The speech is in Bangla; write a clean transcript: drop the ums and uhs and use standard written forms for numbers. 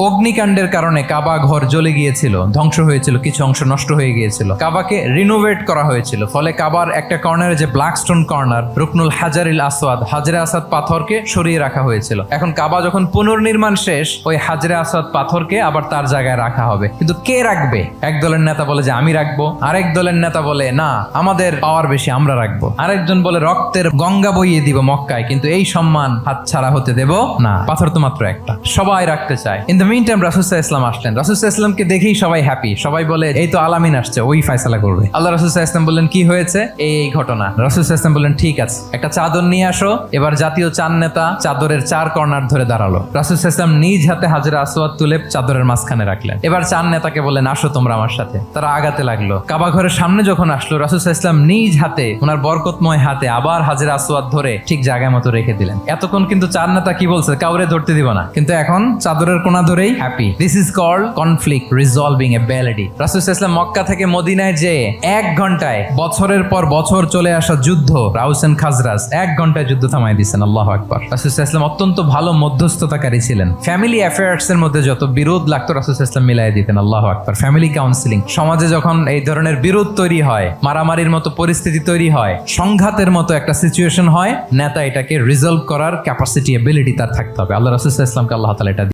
অগ্নিকাণ্ডের কারণে কাবা ঘর জ্বলে গিয়েছিল, ধ্বংস হয়েছিল, কিছু অংশ নষ্ট হয়ে গিয়েছিল। কাবাকে রিনোভেট করা হয়েছিল, ফলে কাবার একটা কর্নারে যে ব্ল্যাক স্টোন কর্নার, রুকনুল হাজারিল আসওয়াদ, হাজরে আসাদ পাথরকে সরিয়ে রাখা হয়েছিল। এখন কাবা যখন পুনর্নির্মাণ শেষ, ওই হাজরে আসাদ পাথরকে আবার তার জায়গায় রাখা হবে। কিন্তু কে রাখবে? এক দলের নেতা বলে যে আমি রাখবো, আরেক দলের নেতা বলে না আমাদের পাওয়ার বেশি, আমরা রাখবো। আরেকজন বলে রক্তের গঙ্গা বইয়ে দিব মক্কায়, কিন্তু এই সম্মান হাত ছাড়া হতে দেব না। পাথর তো মাত্র একটা, সবাই রাখতে চায়। ইন দ্য মিন টাইম রাসূল সাল্লাল্লাহু আলাইহি ওয়াসাল্লাম আসলেন। রাসূল সাল্লাল্লাহু আলাইহি ওয়াসাল্লামকে দেখেই সবাই হ্যাপি, সবাই বলে এই তো আলামিন আসছে, ওই ফয়সালা করবে। আল্লাহ রাসূল সাল্লাল্লাহু আলাইহি ওয়াসাল্লাম বললেন কি হয়েছে? এই ঘটনা। রাসূল সাল্লাল্লাহু আলাইহি ওয়াসাল্লাম বললেন ঠিক আছে, একটা চাদর নিয়ে আসো। এবার জাতীয় চার নেতা চাদরের চার কর্নার ধরে দাঁড়ালো। রাসূল সাল্লাল্লাহু আলাইহি ওয়াসাল্লাম নিজ হাতে হাজরে আসওয়াদ তুলে চাদরের মাঝখানে রাখলেন। এবার চার নেতাকে বললেন আসো তোমরা আমার সাথে। তারা আগাতে লাগলো। কাবা ঘরের সামনে যখন আসলো, রাসূল সাল্লাল্লাহু আলাইহি ওয়াসাল্লাম নিজ হাতে, ওনার বরকতময় হাতে আবার হাজরে আসওয়াদ ধরে ঠিক জায়গা মতো রেখে দিলেন। এতক্ষণ কিন্তু চার নেতা কি বলছে? কাউরে ধরতে দিব না, কিন্তু এখন চাদরের কোনা ধরেই happy. This is called conflict resolving ability. রাসূল সাল্লাল্লাহু আলাইহি ওয়াসাল্লাম মক্কা থেকে মদিনায় যে 1 ঘন্টায় বছরের পর বছর চলে আসা যুদ্ধ, আউস এন্ড খাজরাজ, 1 ঘন্টায় যুদ্ধ থামাই দিয়েছেন। আল্লাহু আকবার। রাসূল সাল্লাল্লাহু আলাইহি ওয়াসাল্লাম অত্যন্ত ভালো মধ্যস্থতাকারী ছিলেন। ফ্যামিলি অ্যাফেয়ার্স এর মধ্যে যত বিরোধ লাগতো রাসূল সাল্লাল্লাহু আলাইহি ওয়াসাল্লাম মিলাই দিতেন। আল্লাহু আকবার। ফ্যামিলি কাউন্সিলিং, সমাজে যখন এই ধরনের বিরোধ তৈরি হয়, মারামারির মতো পরিস্থিতি তৈরি হয়, সংঘাতের মতো একটা সিচুয়েশন হয়, নেতা এটাকে রিজলভ করার ক্যাপাসিটি, এবিলিটি তার থাকতে হবে। আল্লাহ রাসূল সাল্লাল্লাহু আলাইহি ওয়াসাল্লামকে আল্লাহ তাআলা এটা